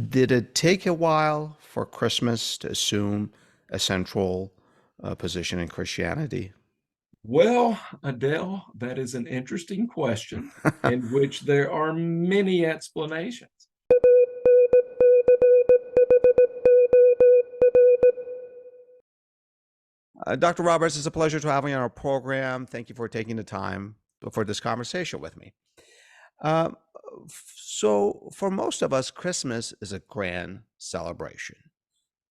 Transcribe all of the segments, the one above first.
Did it take a while for Christmas to assume a central position in Christianity? Well, Adele, that is an interesting question in which there are many explanations. Dr. Roberts, it's a pleasure to have you on our program. Thank you for taking the time for this conversation with me. Uh, so, for most of us, Christmas is a grand celebration,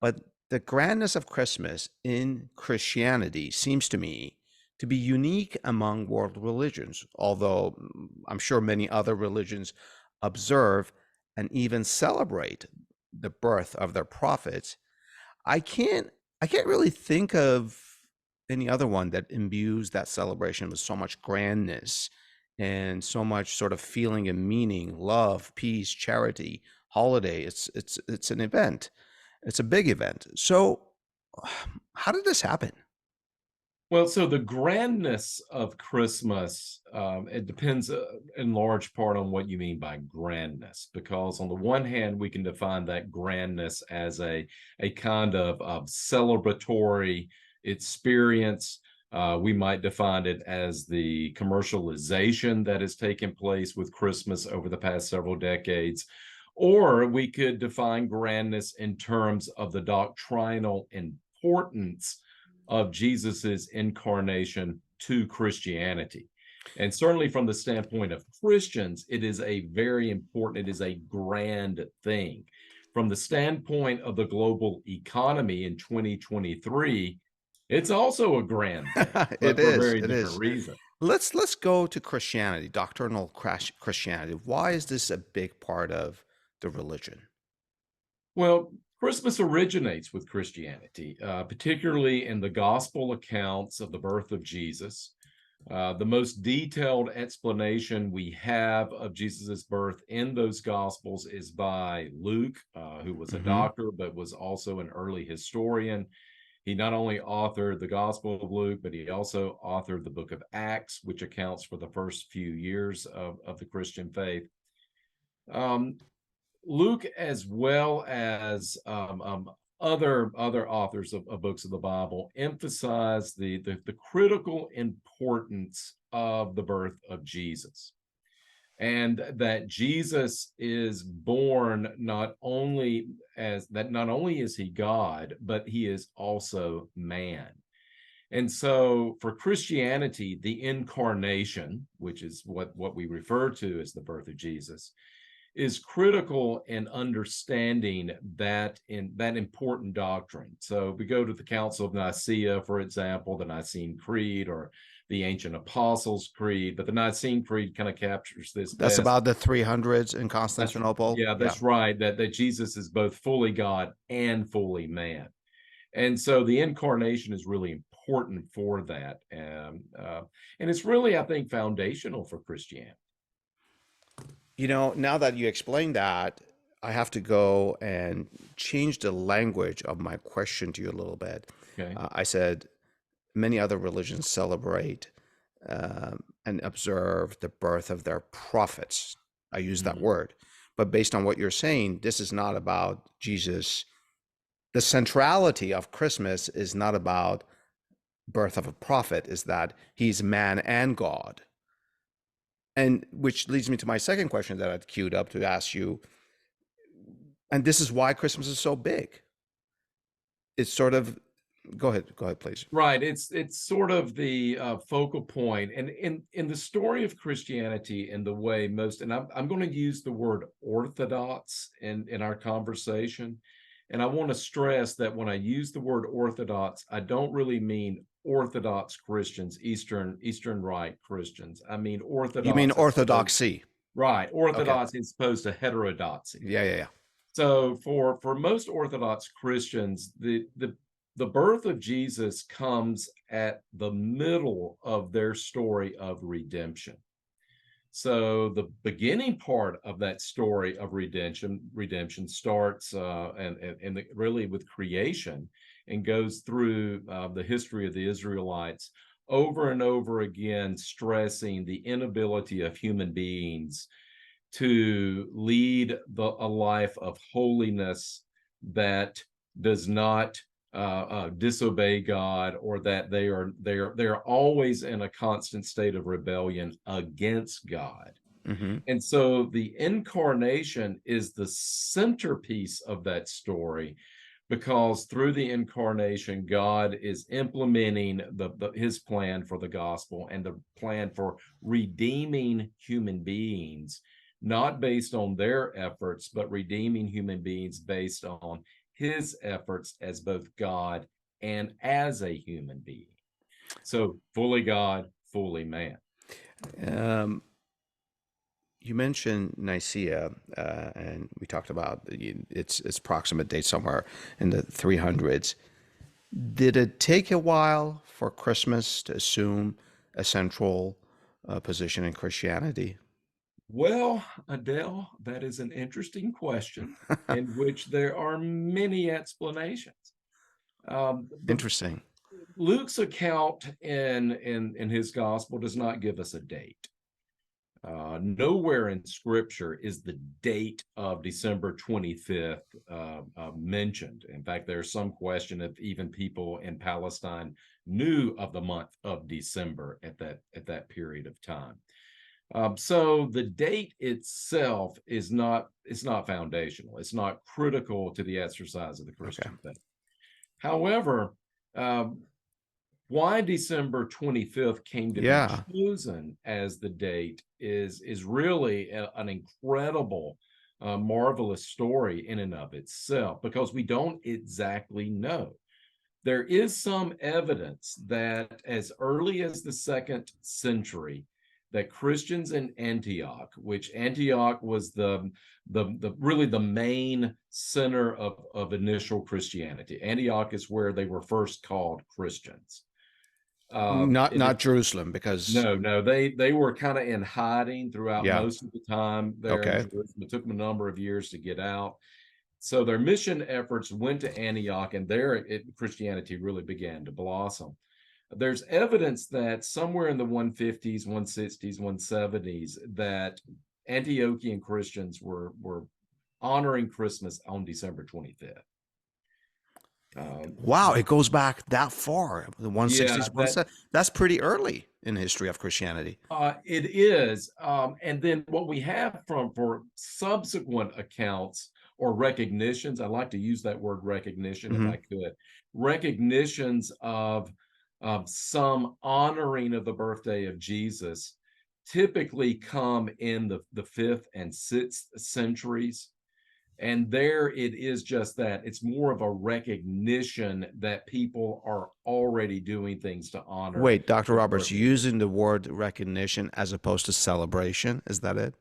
but the grandness of Christmas in Christianity seems to me to be unique among world religions, although I'm sure many other religions observe and even celebrate the birth of their prophets. I can't I can't really think of any other one that imbues that celebration with so much grandness and so much sort of feeling and meaning, love, peace, charity, holiday. It's an event. It's a big event. So how did this happen? Well, so the grandness of Christmas, it depends in large part on what you mean by grandness, because on the one hand, we can define that grandness as a kind of celebratory experience. We might define it as the commercialization that has taken place with Christmas over the past several decades. Or we could define grandness in terms of the doctrinal importance of Jesus's incarnation to Christianity. And certainly from the standpoint of Christians, it is a very important, it is a grand thing. From the standpoint of the global economy in 2023, it's also a grand thing, but It for a is. very It different is. reason. Let's go to Christianity, doctrinal Christianity. Why is this a big part of the religion? Well, Christmas originates with Christianity, particularly in the gospel accounts of the birth of Jesus. The most detailed explanation we have of Jesus's birth in those gospels is by Luke, who was a Hmm. doctor but was also an early historian. He not only authored the Gospel of Luke, but he also authored the book of Acts, which accounts for the first few years of the Christian faith. Um, Luke, as well as other authors of books of the Bible, emphasize the critical importance of the birth of Jesus, and that Jesus is born not only is he God, but he is also man. And so for Christianity, the incarnation, which is what we refer to as the birth of Jesus, is critical in understanding that important doctrine. So we go to the Council of Nicaea, for example, the Nicene Creed or the Ancient Apostles' Creed, but the Nicene Creed kind of captures this That's best. about the 300s in That's Constantinople. yeah, Yeah. that's right. That Jesus is both fully God and fully man, and so the incarnation is really important for that, and it's really, I think, foundational for Christianity. Now that you explained that, I have to go and change the language of my question to you a little bit. Okay. I said many other religions celebrate and observe the birth of their prophets. I use that Mhm. word. But based on what you're saying, this is not about Jesus. The centrality of Christmas is not about birth of a prophet, is that he's man and God. And which leads me to my second question that I'd queued up to ask you. And this is why Christmas is so big. It's sort of, go ahead, please. Right. It's sort of the focal point, and in the story of Christianity, and the way most, and I'm going to use the word orthodox in our conversation, and I want to stress that when I use the word orthodox, I don't really mean Orthodox Christians, Eastern Rite Christians. I mean You mean orthodox as opposed, orthodoxy? right, Okay. orthodox as opposed to heterodoxy. Yeah, yeah, yeah. So for most Orthodox Christians, the birth of Jesus comes at the middle of their story of redemption. So the beginning part of that story of redemption starts and really with creation, and goes through the history of the Israelites over and over again, stressing the inability of human beings to lead a life of holiness that does not disobey God, or that they're always in a constant state of rebellion against God. Hmm. And so the incarnation is the centerpiece of that story, because through the incarnation, God is implementing his plan for the gospel and the plan for redeeming human beings, not based on their efforts, but redeeming human beings based on his efforts as both God and as a human being. So fully God, fully man. Um, you mentioned Nicaea, and we talked about its proximate date somewhere in the 300s. Did it take a while for Christmas to assume a central position in Christianity? Well, Adele, that is an interesting question in which there are many explanations. The Interesting. Luke's account in his gospel does not give us a date. Nowhere in Scripture is the date of December 25th mentioned. In fact, there's some question if even people in Palestine knew of the month of December at that period of time. So the date itself is not, it's not foundational. It's not critical to the exercise of the Okay. Christian faith. However, why December 25th came to be Yeah. chosen as the date is really an incredible, marvelous story in and of itself, because we don't exactly know. There is some evidence that as early as the 2nd century, that Christians in Antioch, which Antioch was the really the main center of initial Christianity. Antioch is where they were first called Christians. Not Jerusalem, because No, they were kind of in hiding throughout yeah. most of the time there in Okay. Jerusalem. It took them a number of years to get out. So their mission efforts went to Antioch, and there Christianity really began to blossom. There's evidence that somewhere in the 150s, 160s, 170s, that Antiochian Christians were honoring Christmas on December 25th. Wow, it goes back that far. The Yeah, 160s, that's pretty early in the history of Christianity. it is. And then what we have for subsequent accounts or recognitions, I like to use that word recognition if Hmm. I could, recognitions of some honoring of the birthday of Jesus typically come in the 5th and 6th centuries. And there it is just that. It's more of a recognition that people are already doing things to honor Wait, Dr. the Roberts, birthday of Jesus. using the word recognition as opposed to celebration, is that it?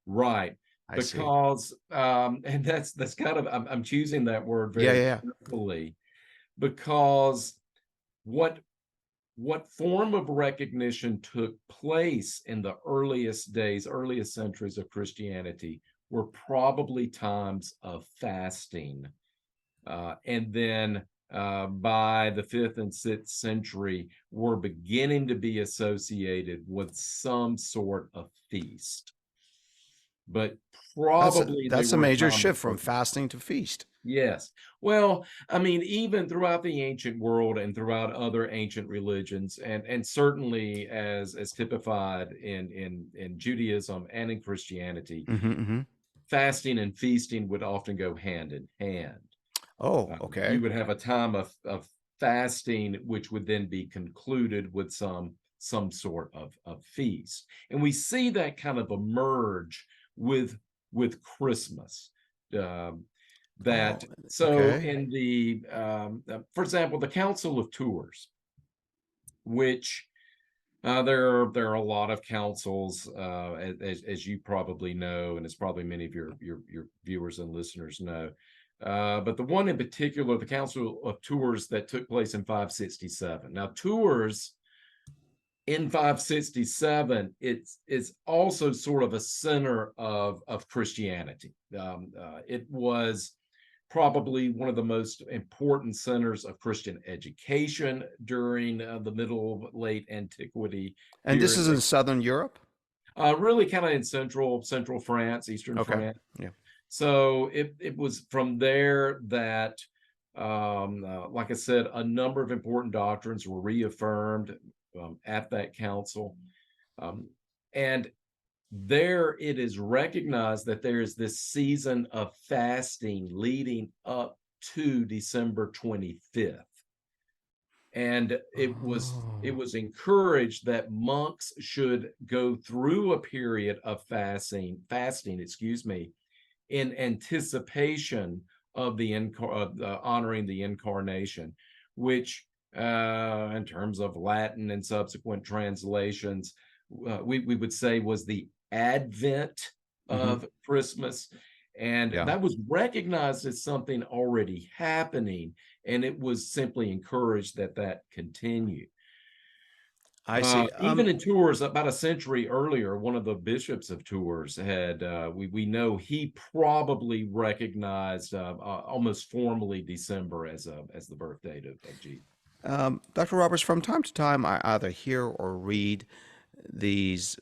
Right. I see. Because and that's kind of, I'm choosing that word Yeah, very yeah, carefully, because what form of recognition took place in the earliest days, earliest centuries of Christianity were probably times of fasting. And then by the 5th and 6th century, were beginning to be associated with some sort of feast. But probably they that's a were a major time of shift from focus. fasting to feast. Yes. Well, I mean, even throughout the ancient world and throughout other ancient religions, and certainly as typified in Judaism and in Christianity, Hmm. Hmm. fasting and feasting would often go hand in hand. Oh, okay. You would have a time of fasting, which would then be concluded with some sort of feast. And we see that kind of emerge with Christmas. Um, Oh, that so okay. in the for example, the Council of Tours, which there are a lot of councils, as you probably know, and as probably many of your viewers and listeners know. But the one in particular, the Council of Tours that took place in 567. Now, Tours in 567, it's also sort of a center of Christianity. It was probably one of the most important centers of Christian education during the middle late antiquity And this is period. in Southern Europe? Really kind of in central France, eastern Okay. France. Yeah. So it was from there that, like I said, a number of important doctrines were reaffirmed at that council. And there it is recognized that there is this season of fasting leading up to December 25th. And it Oh. was encouraged that monks should go through a period of fasting, excuse me, in anticipation of the honoring the incarnation, which in terms of Latin and subsequent translations, we would say was the advent Hmm. of Christmas. And Yeah. that was recognized as something already happening, and it was simply encouraged that that continue. I see. Even in Tours, about a century earlier, one of the bishops of Tours had, we know he probably recognized almost formally December as the birth date of Jesus. Dr. Roberts, from time to time, I either hear or read these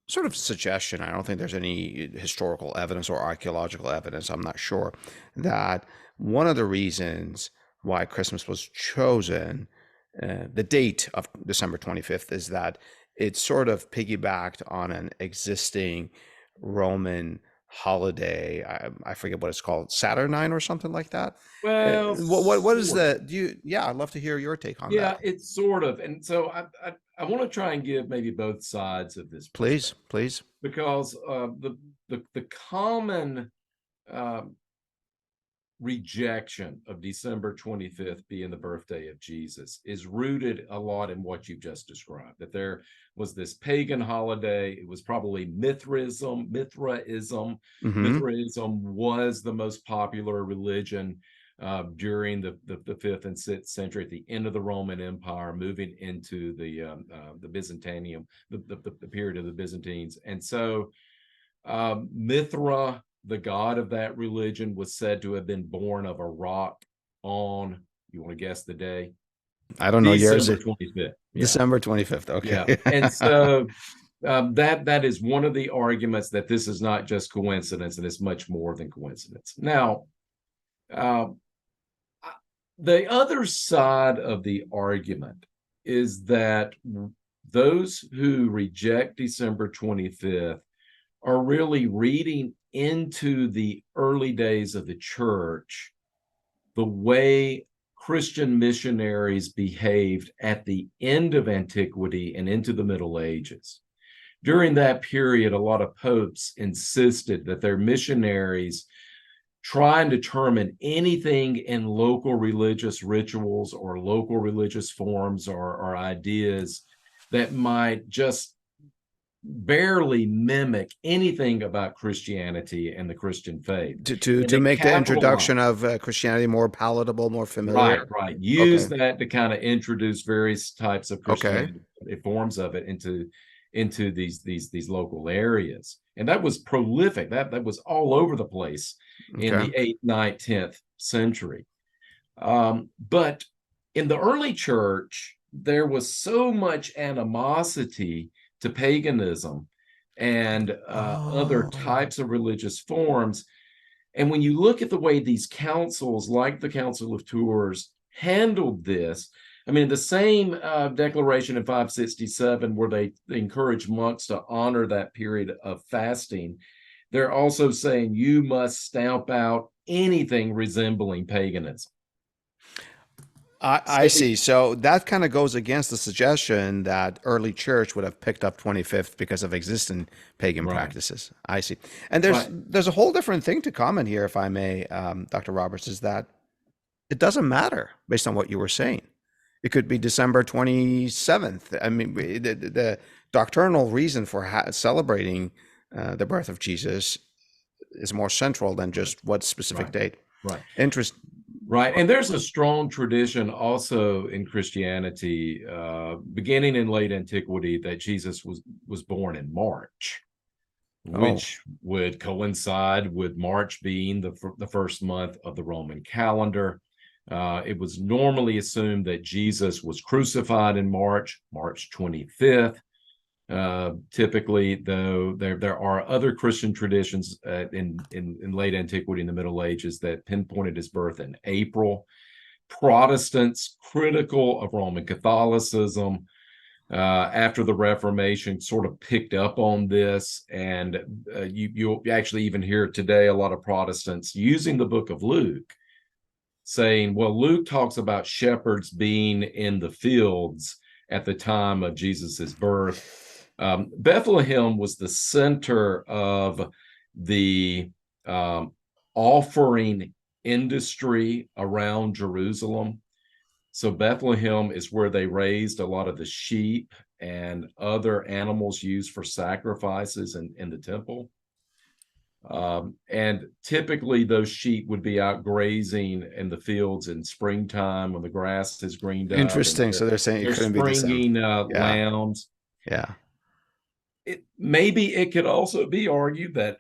sort of suggestion. I don't think there's any historical evidence or archaeological evidence. I'm not sure that one of the reasons why Christmas was chosen, the date of December 25th, is that it's sort of piggybacked on an existing Roman holiday. I forget what it's called, Saturnine or something like that. Well, What is sort of. the, do you, yeah, I'd love to hear your take on Yeah, that. it's sort of. And so I want to try and give maybe both sides of this Please, perspective, please. because the common rejection of December 25th being the birthday of Jesus is rooted a lot in what you've just described, that there was this pagan holiday. It was probably Mithraism. Hmm. Mithraism was the most popular religion during the 5th and 6th century, at the end of the Roman Empire, moving into the Byzantium, the period of the Byzantines. And so Mithra, the god of that religion, was said to have been born of a rock on, you want to guess the day? I don't know yours. December 25th. Yeah. December 25th. Yeah. Okay. And so that is one of the arguments, that this is not just coincidence, and it's much more than coincidence. Now, uh, the other side of the argument is that those who reject December 25th are really reading into the early days of the church the way Christian missionaries behaved at the end of antiquity and into the Middle Ages. During that period, a lot of popes insisted that their missionaries try and determine anything in local religious rituals or local religious forms or ideas that might just barely mimic anything about Christianity and the Christian faith. And To they make the capitalize. introduction of Christianity more palatable, more Right, familiar. right. Use Okay. that to kind of introduce various types of Okay. Christianity, forms of it, into these local areas. And that was prolific. That was all over the place in Okay. the 8th, 9th, 10th century. But in the early church, there was so much animosity to paganism and other Oh. types of religious forms. And when you look at the way these councils, like the Council of Tours, handled this, I mean, the same declaration in 567, where they encourage monks to honor that period of fasting, they're also saying you must stamp out anything resembling paganism. I So see. So that kind of goes against the suggestion that early church would have picked up 25th because of existing pagan right, practices. I see. And right, there's a whole different thing to comment here, if I may, Dr. Roberts, is that it doesn't matter based on what you were saying. It could be December 27th. I mean, the doctrinal reason for celebrating the birth of Jesus is more central than right, just what specific right, date. right. Interest. Right. And there's a strong tradition also in Christianity, beginning in late antiquity, that Jesus was born in March, Oh, which would coincide with March being the first month of the Roman calendar. It was normally assumed that Jesus was crucified in March 25th. Typically, though, there are other Christian traditions in late antiquity and the Middle Ages that pinpointed his birth in April. Protestants, critical of Roman Catholicism, after the Reformation, sort of picked up on this, and you'll actually even hear today a lot of Protestants using the book of Luke, saying, well, Luke talks about shepherds being in the fields at the time of Jesus's birth. Bethlehem was the center of the offering industry around Jerusalem. So Bethlehem is where they raised a lot of the sheep and other animals used for sacrifices in the temple. And typically those sheep would be out grazing in the fields in springtime when the grass is greened up. Interesting. So they're saying it couldn't be the same. Springing lambs. Yeah. Maybe it could also be argued that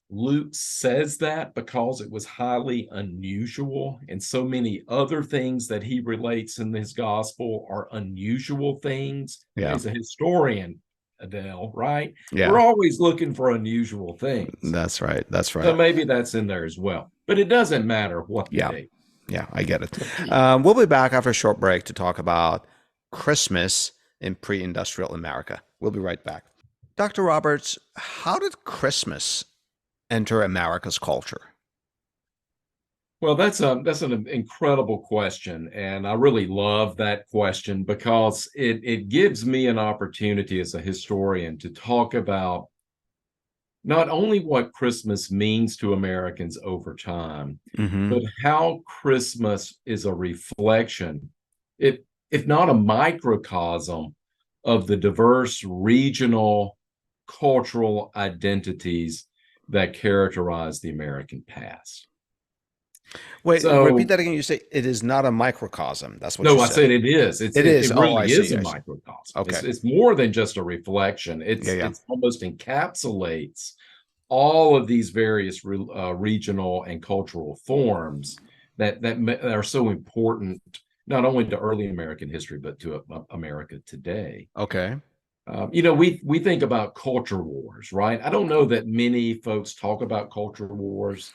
Luke says that because it was highly unusual, and so many other things that he relates in his gospel are unusual things. Yeah. He's a historian, Adele, right? Yeah. We're always looking for unusual things. That's right. That's right. So maybe that's in there as well. But it doesn't matter what the date. Yeah, I get it. We'll be back after a short break to talk about Christmas in pre-industrial America. We'll be right back. Dr. Roberts, how did Christmas enter America's culture? Well, that's an incredible question, and I really love that question because it gives me an opportunity as a historian to talk about not only what Christmas means to Americans over time, but how Christmas is a reflection, if not a microcosm, of the diverse regional cultural identities that characterize the American past. Wait, repeat that again. You say it is not a microcosm. That's what you said. No, I said it is. It really is a microcosm. Okay. It's more than just a reflection. It almost encapsulates all of these various regional and cultural forms that are so important, not only to early American history, but to America today. Okay. We think about culture wars, right? I don't know that many folks talk about culture wars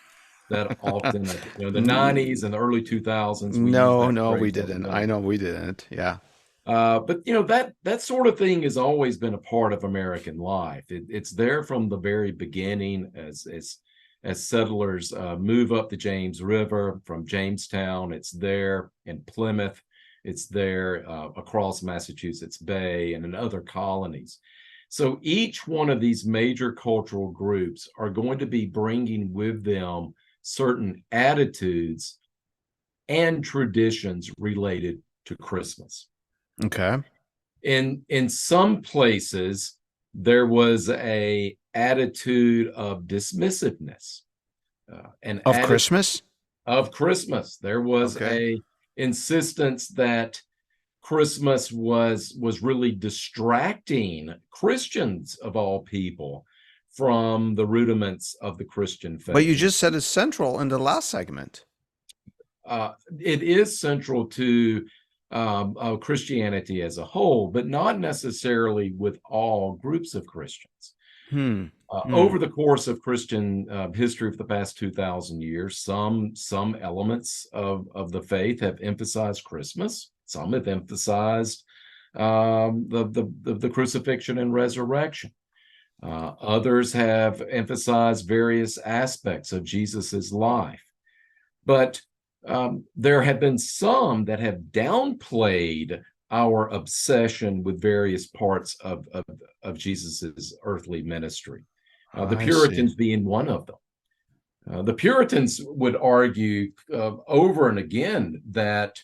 that often. The 90s and the early 2000s. No, we didn't. I know we didn't. Yeah. But that sort of thing has always been a part of American life. It's there from the very beginning as settlers move up the James River from Jamestown. It's there in Plymouth. It's there across Massachusetts Bay and in other colonies. So each one of these major cultural groups are going to be bringing with them certain attitudes and traditions related to Christmas. Okay. In some places, there was a attitude of dismissiveness. Christmas? Of Christmas. There was a insistence that Christmas was really distracting Christians of all people from the rudiments of the Christian faith. But you just said it's central in the last segment. It is central to Christianity as a whole, but not necessarily with all groups of Christians. Over the course of Christian history for the past 2,000 years, some elements of the faith have emphasized Christmas. Some have emphasized the crucifixion and resurrection. Others have emphasized various aspects of Jesus's life. But there have been some that have downplayed our obsession with various parts of Jesus's earthly ministry. The Puritans being one of them. The Puritans would argue over and again that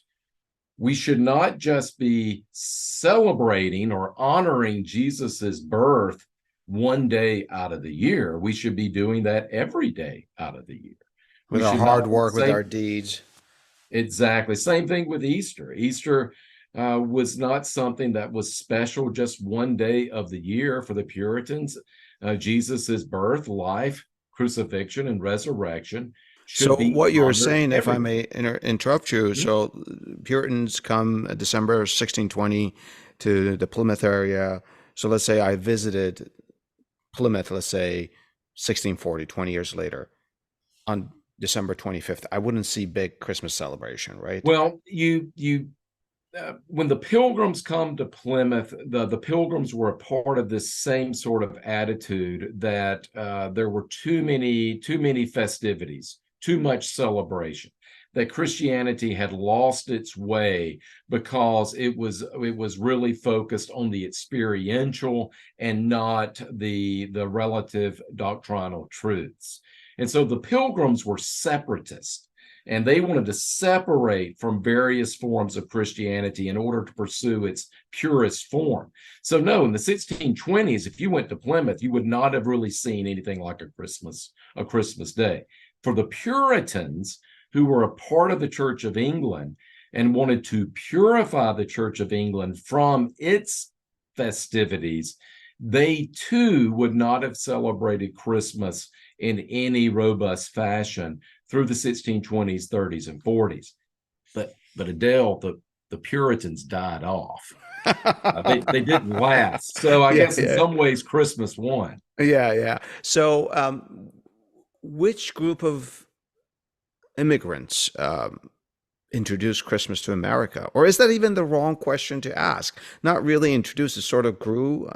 we should not just be celebrating or honoring Jesus's birth one day out of the year. We should be doing that every day out of the year. With our hard work, with our deeds. Exactly. Same thing with Easter. Easter was not something that was special just one day of the year for the Puritans. Jesus's birth, life, crucifixion, and resurrection. So what you're saying, if I may interrupt you, so Puritans come December 1620 to the Plymouth area, So let's say I visited Plymouth, let's say 1640, 20 years later, on December 25th. I wouldn't see big Christmas celebration, right? Well, when the Pilgrims come to Plymouth, the Pilgrims were a part of this same sort of attitude that there were too many festivities, too much celebration, that Christianity had lost its way because it was really focused on the experiential and not the relative doctrinal truths. And so the Pilgrims were separatists. And they wanted to separate from various forms of Christianity in order to pursue its purest form. So no, in the 1620s, if you went to Plymouth, you would not have really seen anything like a Christmas Day. For the Puritans, who were a part of the Church of England and wanted to purify the Church of England from its festivities, they too would not have celebrated Christmas in any robust fashion through the 1620s, 30s, and 40s. But Adele, the Puritans died off. They didn't last. So I guess in some ways Christmas won. Yeah. So which group of immigrants introduced Christmas to America? Or is that even the wrong question to ask? Not really introduced, it sort of grew.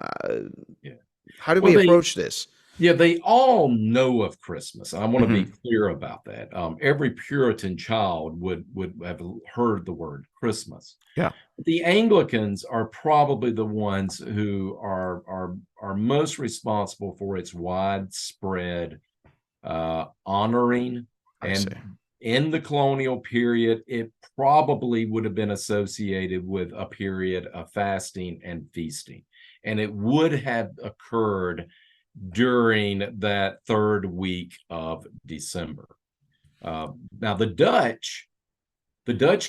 How do we approach this? Yeah, they all know of Christmas. I want to be clear about that. Every Puritan child would have heard the word Christmas. Yeah. The Anglicans are probably the ones who are most responsible for its widespread honoring. In the colonial period, it probably would have been associated with a period of fasting and feasting. And it would have occurred during that third week of December. Now, the Dutch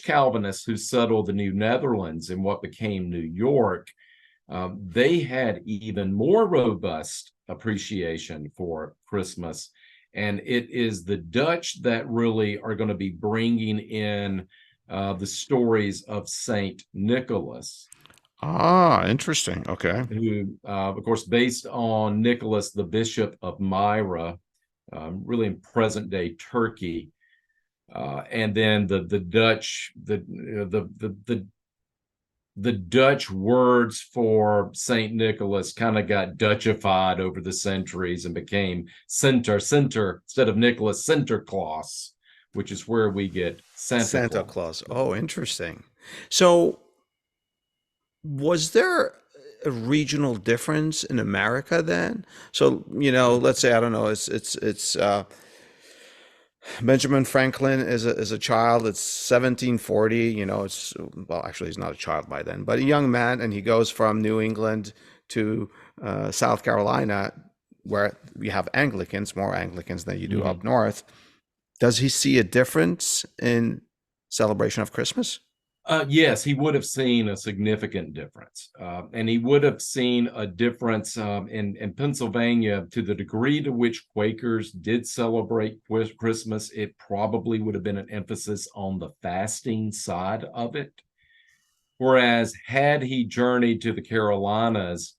Calvinists who settled the New Netherlands in what became New York, they had even more robust appreciation for Christmas. And it is the Dutch that really are going to be bringing in the stories of Saint Nicholas. Ah, interesting. Okay. Who, of course, based on Nicholas, the Bishop of Myra, really in present-day Turkey, and then the Dutch, the Dutch words for Saint Nicholas kind of got Dutchified over the centuries and became Sinter instead of Nicholas, Sinterklaas, which is where we get Santa Claus. Oh, interesting. So, was there a regional difference in America then? So, let's say, I don't know, it's Benjamin Franklin is a child. It's 1740. Well, actually, he's not a child by then, but a young man, and he goes from New England to South Carolina, where we have Anglicans, more Anglicans than you do up north. Does he see a difference in celebration of Christmas? Yes, he would have seen a significant difference. And he would have seen a difference in Pennsylvania to the degree to which Quakers did celebrate Christmas. It probably would have been an emphasis on the fasting side of it. Whereas had he journeyed to the Carolinas,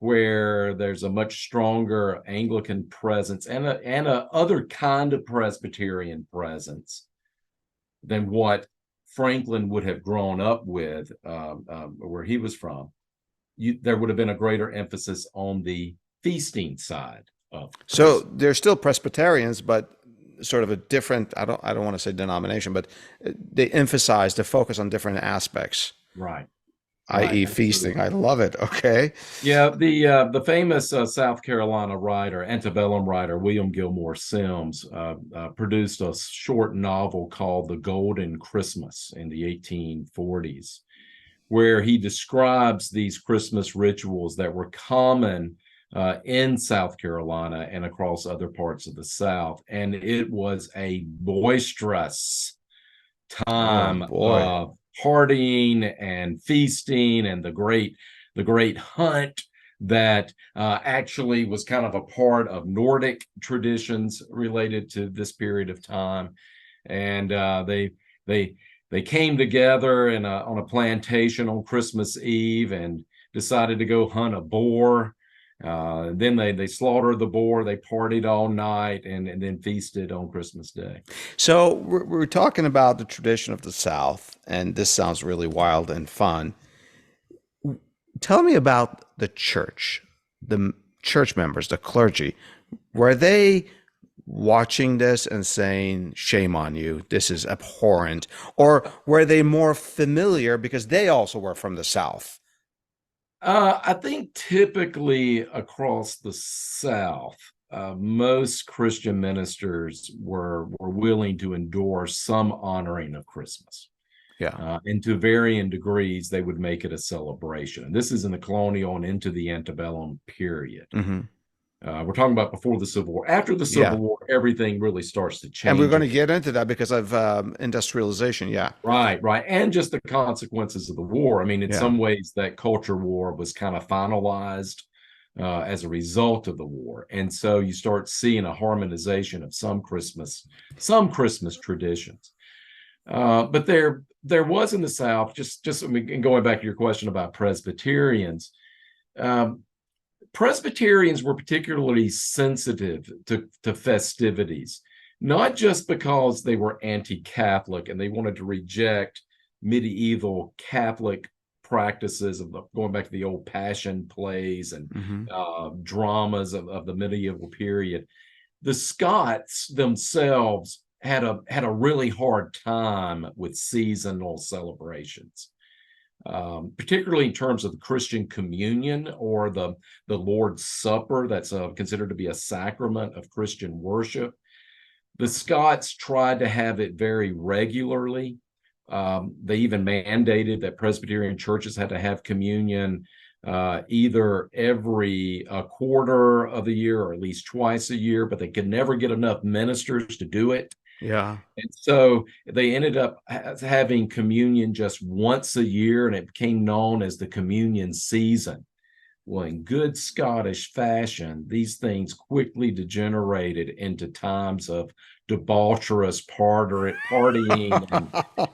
where there's a much stronger Anglican presence and a other kind of Presbyterian presence than what Franklin would have grown up with, where he was from, there would have been a greater emphasis on the feasting side of Christmas. So they're still Presbyterians, but sort of a different, I don't want to say denomination, but they emphasize the focus on different aspects. Right. i.e. feasting. I love it. Okay. Yeah, the famous South Carolina writer, antebellum writer, William Gilmore Simms, produced a short novel called The Golden Christmas in the 1840s, where he describes these Christmas rituals that were common in South Carolina and across other parts of the South. And it was a boisterous time of partying and feasting, and the great hunt that actually was kind of a part of Nordic traditions related to this period of time. And they came together on a plantation on Christmas Eve, and decided to go hunt a boar. Then they slaughtered the boar, they partied all night, and then feasted on Christmas Day. So we're talking about the tradition of the South, and this sounds really wild and fun. Tell me about the church, the church members, the clergy. Were they watching this and saying, shame on you, this is abhorrent? Or were they more familiar because they also were from the South? I think typically across the South, most Christian ministers were willing to endorse some honoring of Christmas. Yeah. And to varying degrees, they would make it a celebration. And this is in the colonial and into the antebellum period. Mm-hmm. We're talking about before the Civil War. After the Civil War, everything really starts to change. And we're going to get into that because of industrialization. Yeah. Right. And just the consequences of the war. I mean, in some ways, that culture war was kind of finalized as a result of the war. And so you start seeing a harmonization of some Christmas traditions. But there was in the South, just going back to your question about Presbyterians, Presbyterians were particularly sensitive to festivities, not just because they were anti-Catholic and they wanted to reject medieval Catholic practices of going back to the old passion plays and dramas of the medieval period. The Scots themselves had a really hard time with seasonal celebrations, particularly in terms of the Christian communion or the Lord's Supper. That's considered to be a sacrament of Christian worship. The Scots tried to have it very regularly. They even mandated that Presbyterian churches had to have communion either every quarter of the year or at least twice a year, but they could never get enough ministers to do it. Yeah. And so they ended up having communion just once a year, and it became known as the communion season. Well, in good Scottish fashion, these things quickly degenerated into times of debaucherous partying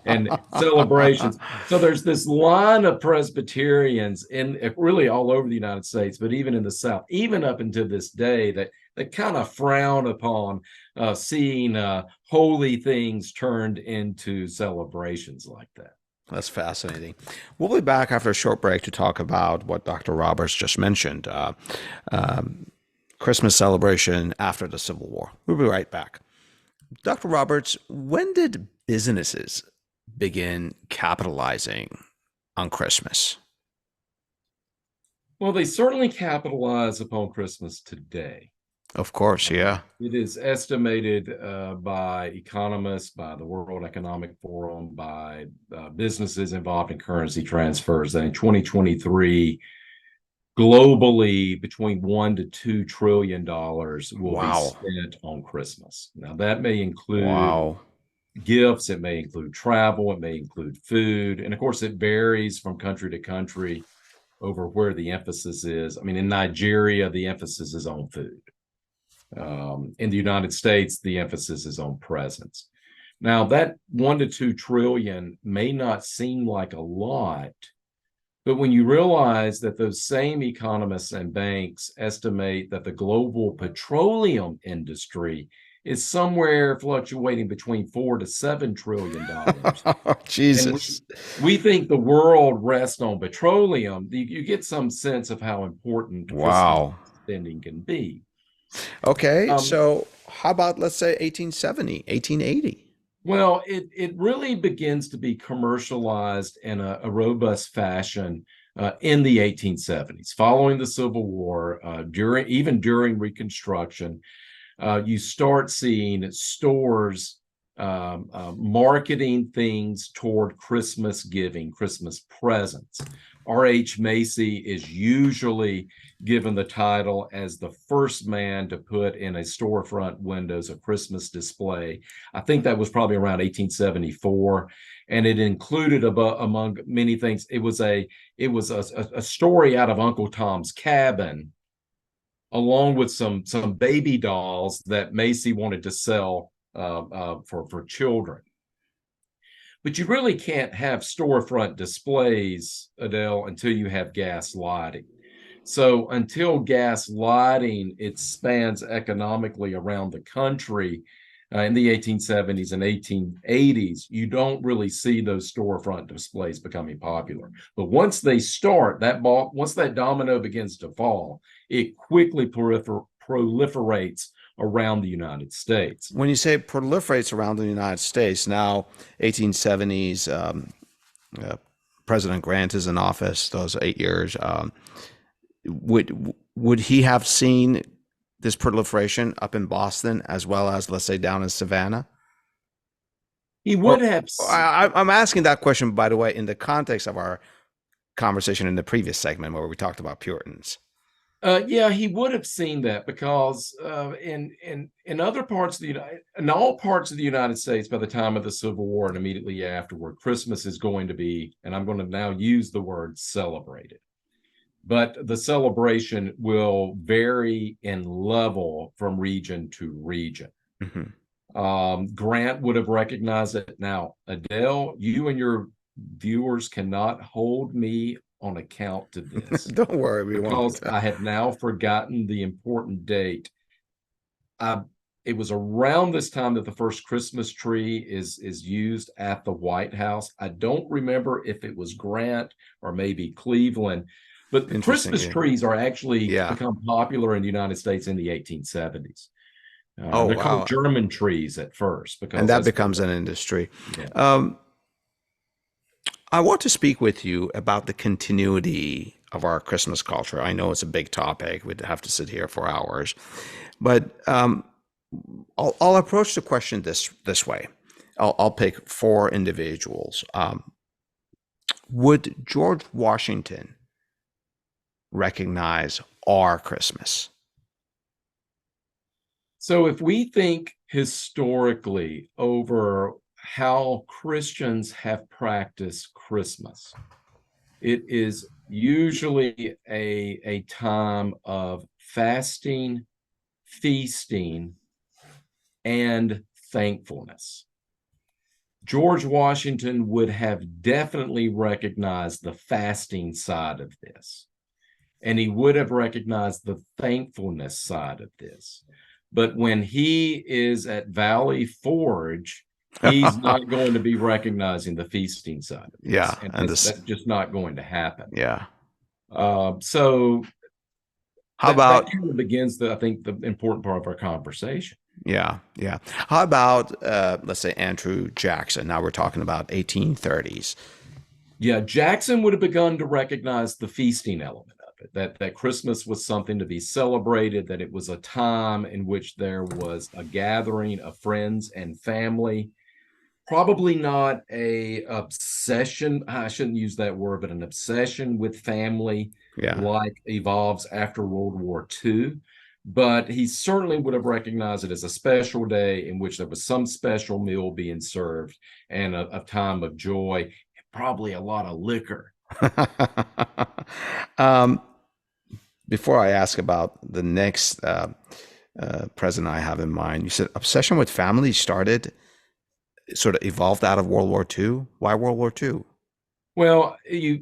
and celebrations. So there's this line of Presbyterians in really all over the United States, but even in the South, even up until this day, that kind of frown upon seeing holy things turned into celebrations like that. That's fascinating. We'll be back after a short break to talk about what Dr. Roberts just mentioned, Christmas celebration after the Civil War. We'll be right back. Dr. Roberts, when did businesses begin capitalizing on Christmas? Well, they certainly capitalize upon Christmas today. Of course, yeah. It is estimated by economists, by the World Economic Forum, by businesses involved in currency transfers that in 2023, globally, between $1 to $2 trillion will be spent on Christmas. Now, that may include gifts, it may include travel, it may include food, and of course, it varies from country to country over where the emphasis is. I mean, in Nigeria, the emphasis is on food. In the United States, the emphasis is on presents. Now, that $1 to $2 trillion may not seem like a lot, but when you realize that those same economists and banks estimate that the global petroleum industry is somewhere fluctuating between $4 to $7 trillion. Jesus. We think the world rests on petroleum. You get some sense of how important Christmas spending can be. Okay, so how about, let's say, 1870, 1880? Well, it really begins to be commercialized in a robust fashion in the 1870s, following the Civil War, during Reconstruction. You start seeing stores marketing things toward Christmas giving, Christmas presents. R.H. Macy is usually given the title as the first man to put in a storefront windows a Christmas display. I think that was probably around 1874, and it included among many things. It was a story out of Uncle Tom's Cabin, along with some baby dolls that Macy wanted to sell for children. But you really can't have storefront displays, Adele, until you have gas lighting. So until gas lighting expands economically around the country in the 1870s and 1880s, you don't really see those storefront displays becoming popular. But once they start, once that domino begins to fall, it quickly proliferates around the United States. When you say proliferates around the United States, now 1870s, President Grant is in office, those 8 years. Would he have seen this proliferation up in Boston as well as, let's say, down in Savannah? He would have. I'm asking that question, by the way, in the context of our conversation in the previous segment where we talked about Puritans. Yeah, he would have seen that because in other parts of in all parts of the United States, by the time of the Civil War and immediately afterward, Christmas is going to be, and I'm going to now use the word celebrated. But the celebration will vary in level from region to region. Mm-hmm. Grant would have recognized it. Now, Adele, you and your viewers cannot hold me on account to this. Don't worry, we won't. Because I have now forgotten the important date. It was around this time that the first Christmas tree is used at the White House. I don't remember if it was Grant or maybe Cleveland, but Christmas trees are actually become popular in the United States in the 1870s. They're called German trees at first, and that becomes an industry. Yeah. I want to speak with you about the continuity of our Christmas culture. I know it's a big topic. We'd have to sit here for hours, but I'll approach the question this way. I'll pick 4 individuals. Would George Washington recognize our Christmas? So if we think historically over how Christians have practiced Christmas, it is usually a time of fasting, feasting, and thankfulness. George Washington would have definitely recognized the fasting side of this, and he would have recognized the thankfulness side of this. But when he is at Valley Forge, he's not going to be recognizing the feasting side of this. Yeah, and that's just not going to happen. Yeah. So how about that kind of begins I think the important part of our conversation. Yeah. How about let's say Andrew Jackson? Now we're talking about 1830s. Yeah, Jackson would have begun to recognize the feasting element of it, that Christmas was something to be celebrated, that it was a time in which there was a gathering of friends and family. Probably not a obsession, I shouldn't use that word, but an obsession with family like evolves after World War II. But he certainly would have recognized it as a special day in which there was some special meal being served and a time of joy, and probably a lot of liquor. Before I ask about the next president I have in mind, you said obsession with family sort of evolved out of World War II. Why World War II? Well,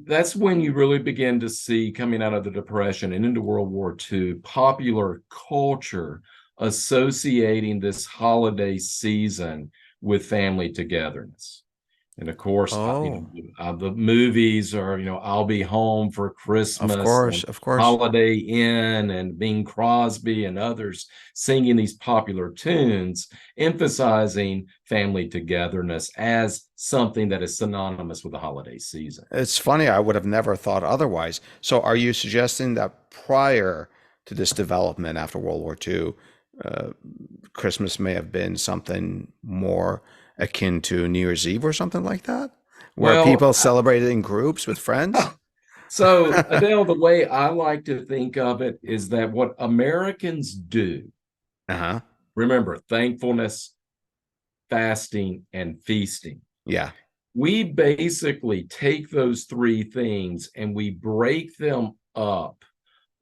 that's when you really begin to see, coming out of the Depression and into World War II, popular culture associating this holiday season with family togetherness. And of course, the movies are, I'll Be Home for Christmas. Of course. Holiday Inn and Bing Crosby and others singing these popular tunes, emphasizing family togetherness as something that is synonymous with the holiday season. It's funny. I would have never thought otherwise. So are you suggesting that prior to this development after World War II, Christmas may have been something more akin to New Year's Eve or something like that, where people celebrated in groups with friends? So, Adele, the way I like to think of it is that what Americans do, remember, thankfulness, fasting, and feasting. Yeah. We basically take those 3 things and we break them up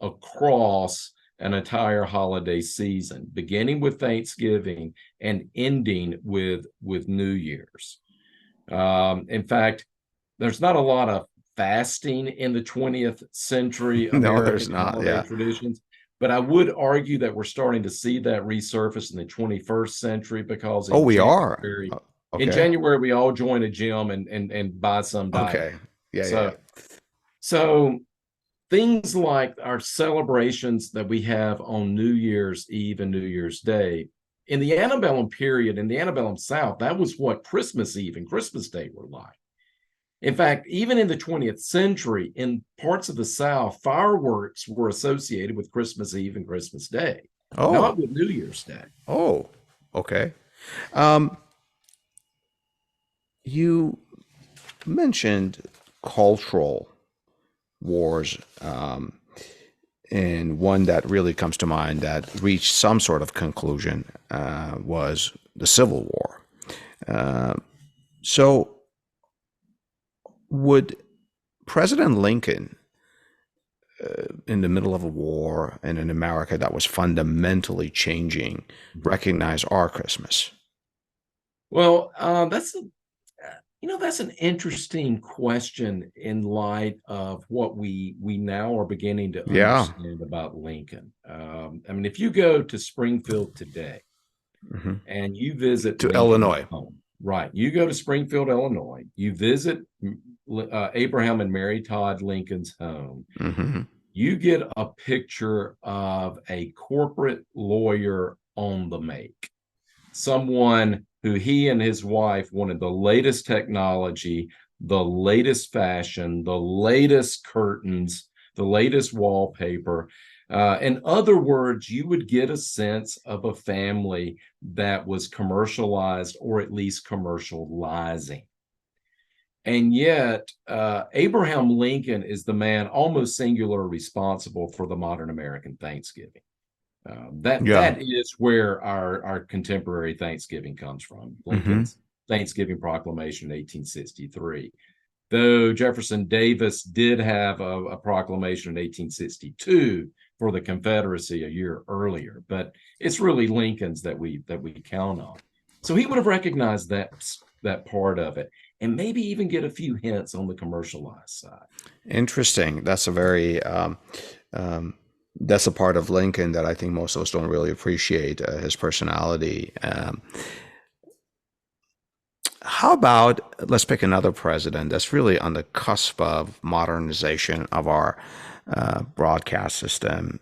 across an entire holiday season, beginning with Thanksgiving and ending with New Year's. In fact, there's not a lot of fasting in the 20th century No, there's American not. holiday Yeah. traditions, but I would argue that we're starting to see that resurface in the 21st century because Oh, we are. in Okay. January we all join a gym and buy some diet. Okay. Yeah. Yeah. So so things like our celebrations that we have on New Year's Eve and New Year's Day in the antebellum period, in the antebellum South, that was what Christmas Eve and Christmas Day were like. In fact, even in the 20th century, in parts of the South, fireworks were associated with Christmas Eve and Christmas Day, Oh. not with New Year's Day. Oh. Okay. Um, you mentioned cultural wars, and one that really comes to mind that reached some sort of conclusion was the Civil War. So, would President Lincoln, in the middle of a war and in America that was fundamentally changing, recognize our Christmas? Well, that's an interesting question in light of what we now are beginning to Yeah. understand about Lincoln. I mean, if you go to Springfield today Hmm. and you visit To Lincoln's Illinois. home, right? You go to Springfield, Illinois, you visit Abraham and Mary Todd Lincoln's home, Hmm. you get a picture of a corporate lawyer on the make, someone who he and his wife wanted the latest technology, the latest fashion, the latest curtains, the latest wallpaper. In other words, you would get a sense of a family that was commercialized or at least commercializing. And yet, Abraham Lincoln is the man almost singular responsible for the modern American Thanksgiving. Yeah. That is where our contemporary Thanksgiving comes from. Hmm. Lincoln's Thanksgiving Proclamation in 1863. Though Jefferson Davis did have a proclamation in 1862 for the Confederacy a year earlier, but it's really Lincoln's that we count on. So he would have recognized that part of it, and maybe even get a few hints on the commercialized side. Interesting. Um, that's a part of Lincoln that I think most of us don't really appreciate, his personality. How about let's pick another president that's really on the cusp of modernization of our broadcast system?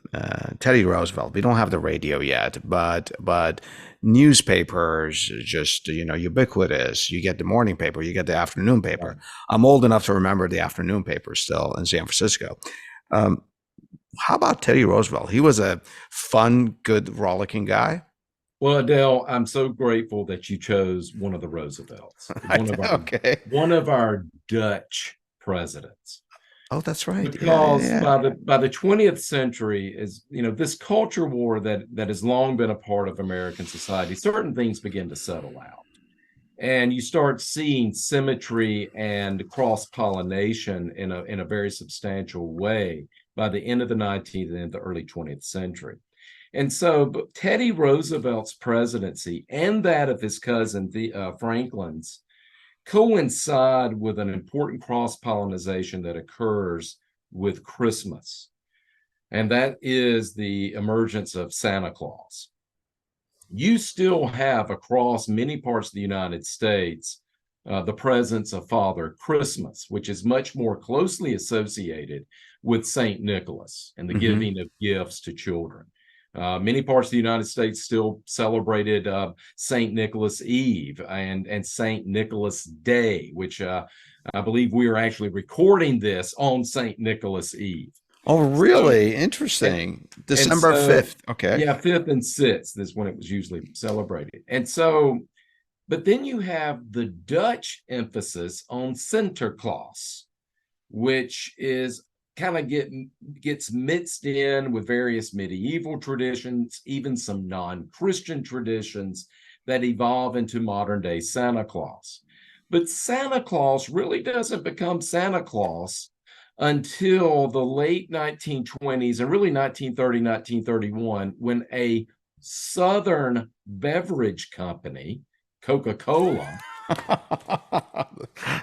Teddy Roosevelt. We don't have the radio yet, but newspapers just ubiquitous. You get the morning paper, you get the afternoon paper. Right. I'm old enough to remember the afternoon paper still in San Francisco. Um, how about Teddy Roosevelt? He was a fun, good, rollicking guy. Well, Adele, I'm so grateful that you chose one of the Roosevelts, Okay. one of our Dutch presidents, Oh, that's right. Yeah, yeah, because yeah. by the 20th century, is this culture war that has long been a part of American society, certain things begin to settle out, and you start seeing symmetry and cross pollination in a very substantial way by the end of the 19th and the early 20th century. And so Teddy Roosevelt's presidency and that of his cousin Franklin's coincide with an important cross-pollination that occurs with Christmas. And that is the emergence of Santa Claus. You still have across many parts of the United States the presence of Father Christmas, which is much more closely associated with St. Nicholas and the Hmm. giving of gifts to children. Many parts of the United States still celebrated St. Nicholas Eve and St. Nicholas Day, which I believe we are actually recording this on St. Nicholas Eve. Oh, So, really? and, Interesting. and December so, 5th. Okay. yeah, 5th and 6th is when it was usually celebrated. And so, but then you have the Dutch emphasis on Sinterklaas, which is kind of gets mixed in with various medieval traditions, even some non-Christian traditions that evolve into modern day Santa Claus. But Santa Claus really doesn't become Santa Claus until the late 1920s and really 1930, 1931, when a Southern beverage company, Coca-Cola,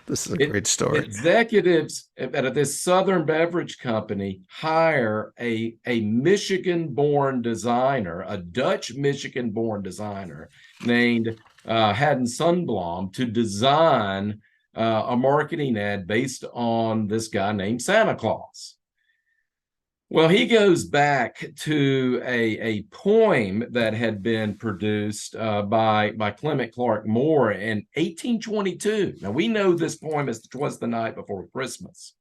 This is a great story. Executives at this Southern beverage company hire a Michigan-born designer, a Dutch Michigan-born designer named Haddon Sundblom to design a marketing ad based on this guy named Santa Claus. Well, he goes back to a poem that had been produced by Clement Clark Moore in 1822. Now, we know this poem as "'Twas the Night Before Christmas."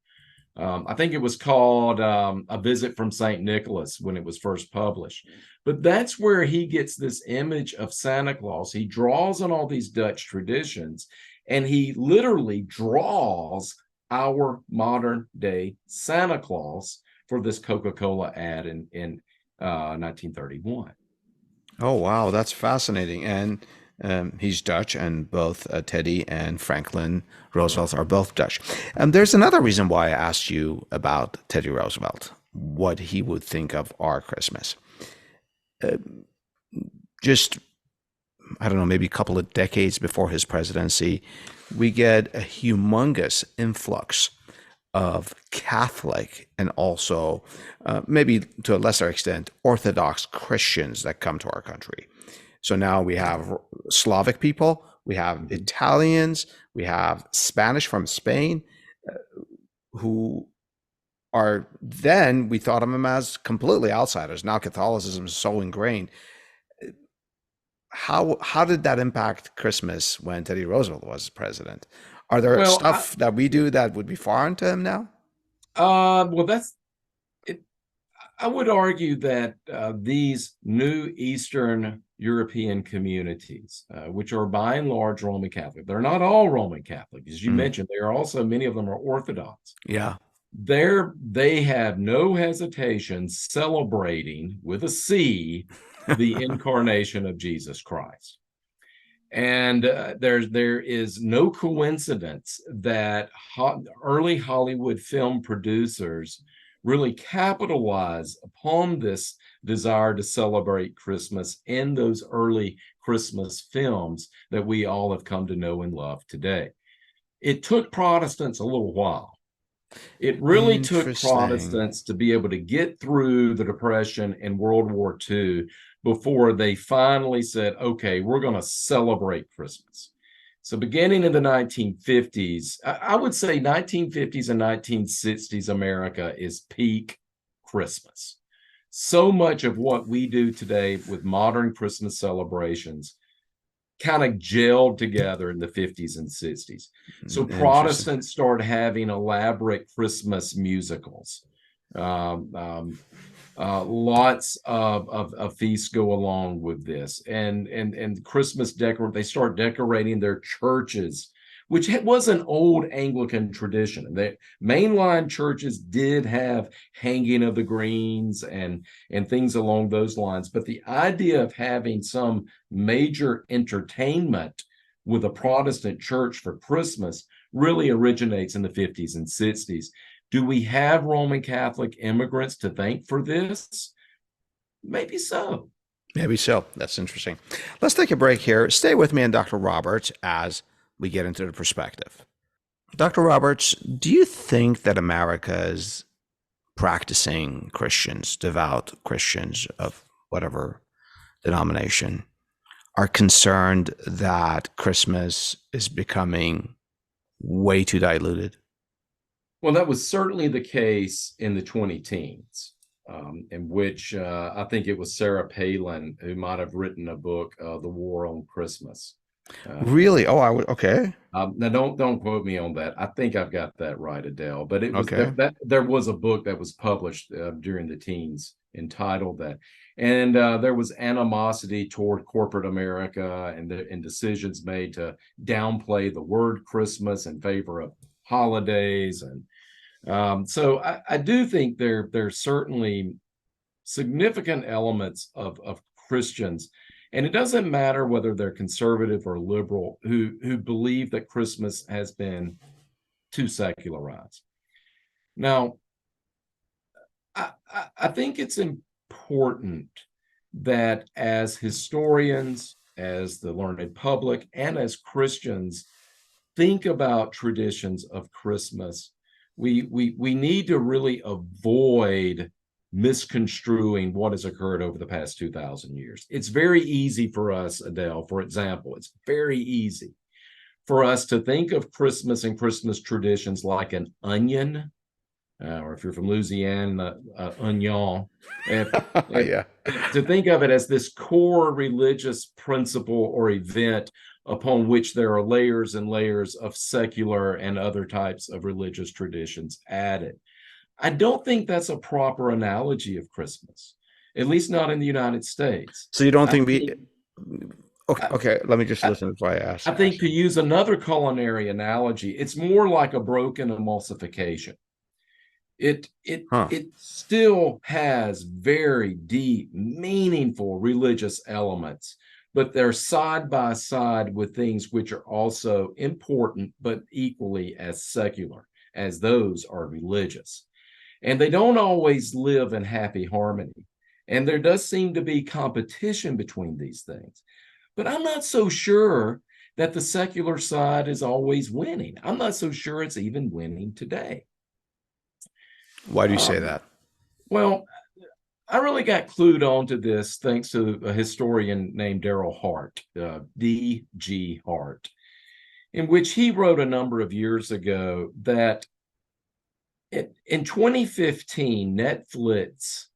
I think it was called A Visit from St. Nicholas when it was first published. But that's where he gets this image of Santa Claus. He draws on all these Dutch traditions, and he literally draws our modern day Santa Claus for this Coca-Cola ad in 1931. Oh, wow, that's fascinating. And he's Dutch, and both Teddy and Franklin Roosevelt are both Dutch. And there's another reason why I asked you about Teddy Roosevelt, what he would think of our Christmas. Just, I don't know, maybe a couple of decades before his presidency, we get a humongous influx of Catholic and also maybe to a lesser extent Orthodox Christians that come to our country. So now we have Slavic people, we have Italians, we have Spanish from Spain, who are then, we thought of them as completely outsiders. Now Catholicism is so ingrained. How did that impact Christmas when Teddy Roosevelt was president? Are there stuff that we do that would be foreign to him now? Well, that's it. I would argue that these new Eastern European communities, which are by and large Roman Catholic, they're not all Roman Catholic, as you mentioned. They are also, many of them are Orthodox. Yeah. They have no hesitation celebrating with a C the incarnation of Jesus Christ. And there is no coincidence that early Hollywood film producers really capitalize upon this desire to celebrate Christmas in those early Christmas films that we all have come to know and love today. It took Protestants a little while. It really took Protestants to be able to get through the Depression and World War II before they finally said, okay, we're going to celebrate Christmas. So beginning in the 1950s, I would say 1950s and 1960s America is peak Christmas. So much of what we do today with modern Christmas celebrations kind of gelled together in the 50s and 60s. So Protestants started having elaborate Christmas musicals. Lots of feasts go along with this, and Christmas they start decorating their churches, which was an old Anglican tradition. The mainline churches did have hanging of the greens and things along those lines, but the idea of having some major entertainment with a Protestant church for Christmas really originates in the 50s and 60s. Do we have Roman Catholic immigrants to thank for this? Maybe so. Maybe so. That's interesting. Let's take a break here. Stay with me and Dr. Roberts as we get into the perspective. Dr. Roberts, do you think that America's practicing Christians, devout Christians of whatever denomination, are concerned that Christmas is becoming way too diluted? Well, that was certainly the case in the 2010s, in which I think it was Sarah Palin who might have written a book, The War on Christmas. Really? Oh, I would. Okay. Now, don't quote me on that. I think I've got that right, Adele. But it was there was a book that was published during the teens entitled that, and there was animosity toward corporate America and decisions made to downplay the word Christmas in favor of holidays. And so I do think there's certainly significant elements of Christians, and it doesn't matter whether they're conservative or liberal, who believe that Christmas has been too secularized. Now, I think it's important that as historians, as the learned public, and as Christians, think about traditions of Christmas, we need to really avoid misconstruing what has occurred over the past 2,000 years. It's very easy for us, Adele, for example, it's very easy for us to think of Christmas and Christmas traditions like an onion, or if you're from Louisiana, oignon. Yeah. To think of it as this core religious principle or event upon which there are layers and layers of secular and other types of religious traditions added. I don't think that's a proper analogy of Christmas, at least not in the United States. So you don't I think think, okay, let me just I, listen before I ask. I think to use another culinary analogy, it's more like a broken emulsification. It Huh. still has very deep, meaningful religious elements, but they're side by side with things which are also important, but equally as secular as those are religious. And they don't always live in happy harmony. And there does seem to be competition between these things. But I'm not so sure that the secular side is always winning. I'm not so sure it's even winning today. Why do you say Um, that? well, I really got clued on to this thanks to a historian named Daryl Hart, D.G. Hart, in which he wrote a number of years ago that in 2015, Netflix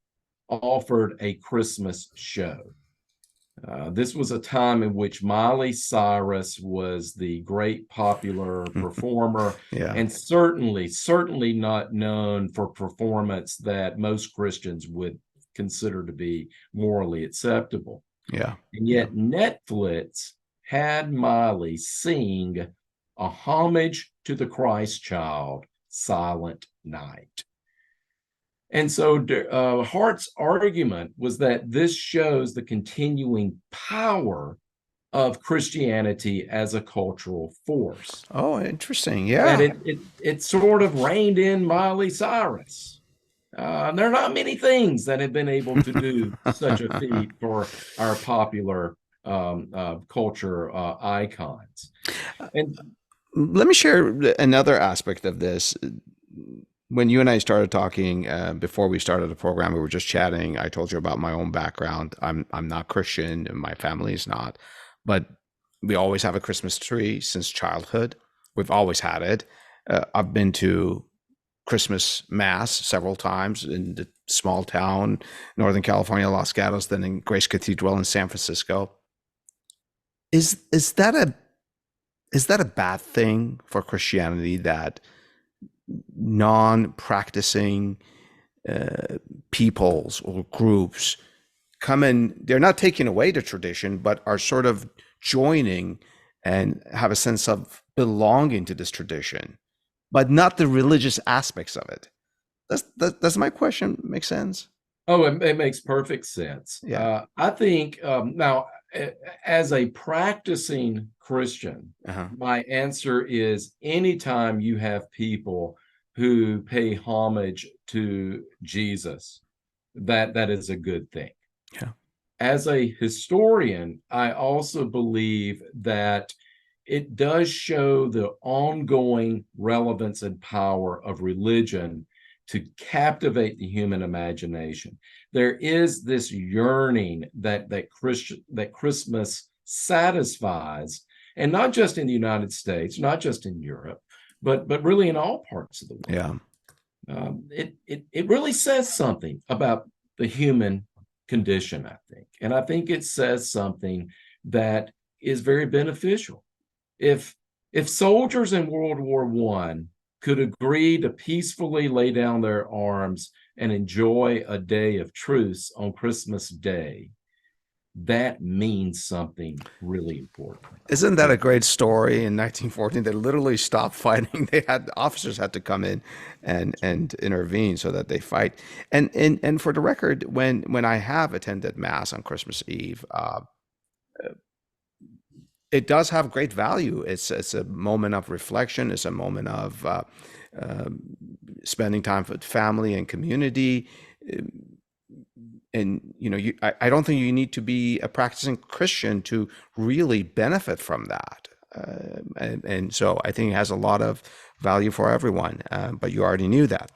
offered a Christmas show. This was a time in which Miley Cyrus was the great popular performer, Yeah. and certainly not known for performance that most Christians would consider to be morally acceptable. Yeah. And yet Netflix had Miley sing a homage to the Christ child, Silent Night. And so Hart's argument was that this shows the continuing power of Christianity as a cultural force. Oh, interesting. That Yeah. it sort of reined in Miley Cyrus. There are not many things that have been able to do such a feat for our popular culture icons. And Let me share another aspect of this. When you and I started talking before we started the program, we were just chatting. I told you about my own background. I'm not Christian, and my family is not, but we always have a Christmas tree since childhood. We've always had it. I've been to Christmas Mass several times in the small town, Northern California, Los Gatos, then in Grace Cathedral in San Francisco. Is that a bad thing for Christianity that non-practicing peoples or groups come in? They're not taking away the tradition, but are sort of joining and have a sense of belonging to this tradition, but not the religious aspects of it. Does my question make sense? Oh, it makes perfect sense. Yeah. I think now, as a practicing Christian, my answer is anytime you have people who pay homage to Jesus, that is a good thing. Yeah. As a historian, I also believe that it does show the ongoing relevance and power of religion to captivate the human imagination. There is this yearning that Christmas satisfies, and not just in the United States, not just in Europe, but really in all parts of the world. Yeah. It really says something about the human condition, I think, and I think it says something that is very beneficial. If soldiers in World War I could agree to peacefully lay down their arms and enjoy a day of truce on Christmas Day, that means something really important. Isn't that a great story? In 1914, they literally stopped fighting. Officers had to come in and intervene so that they fight. And for the record, when I have attended Mass on Christmas Eve, it does have great value. It's a moment of reflection. It's a moment of spending time with family and community. And I don't think you need to be a practicing Christian to really benefit from that. And so I think it has a lot of value for everyone, but you already knew that.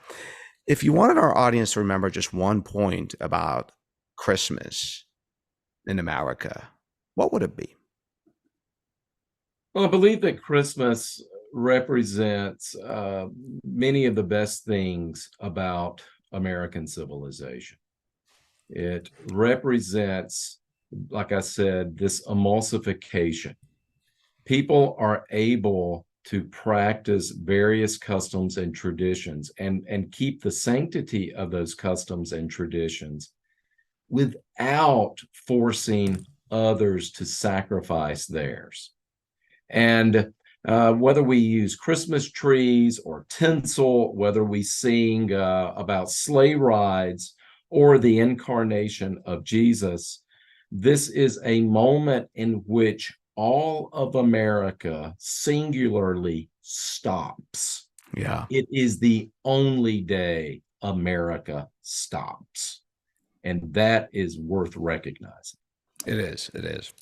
If you wanted our audience to remember just one point about Christmas in America, what would it be? Well, I believe that Christmas represents many of the best things about American civilization. It represents, like I said, this emulsification. People are able to practice various customs and traditions and keep the sanctity of those customs and traditions without forcing others to sacrifice theirs. And whether we use Christmas trees or tinsel, whether we sing about sleigh rides or the incarnation of Jesus, this is a moment in which all of America singularly stops. Yeah. It is the only day America stops. And that is worth recognizing. It is. It is.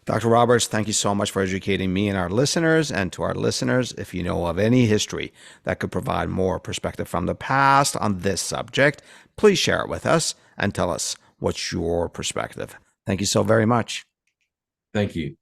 Dr. Roberts, thank you so much for educating me and our listeners. And to our listeners, if you know of any history that could provide more perspective from the past on this subject, please share it with us and tell us what's your perspective. Thank you so very much. Thank you.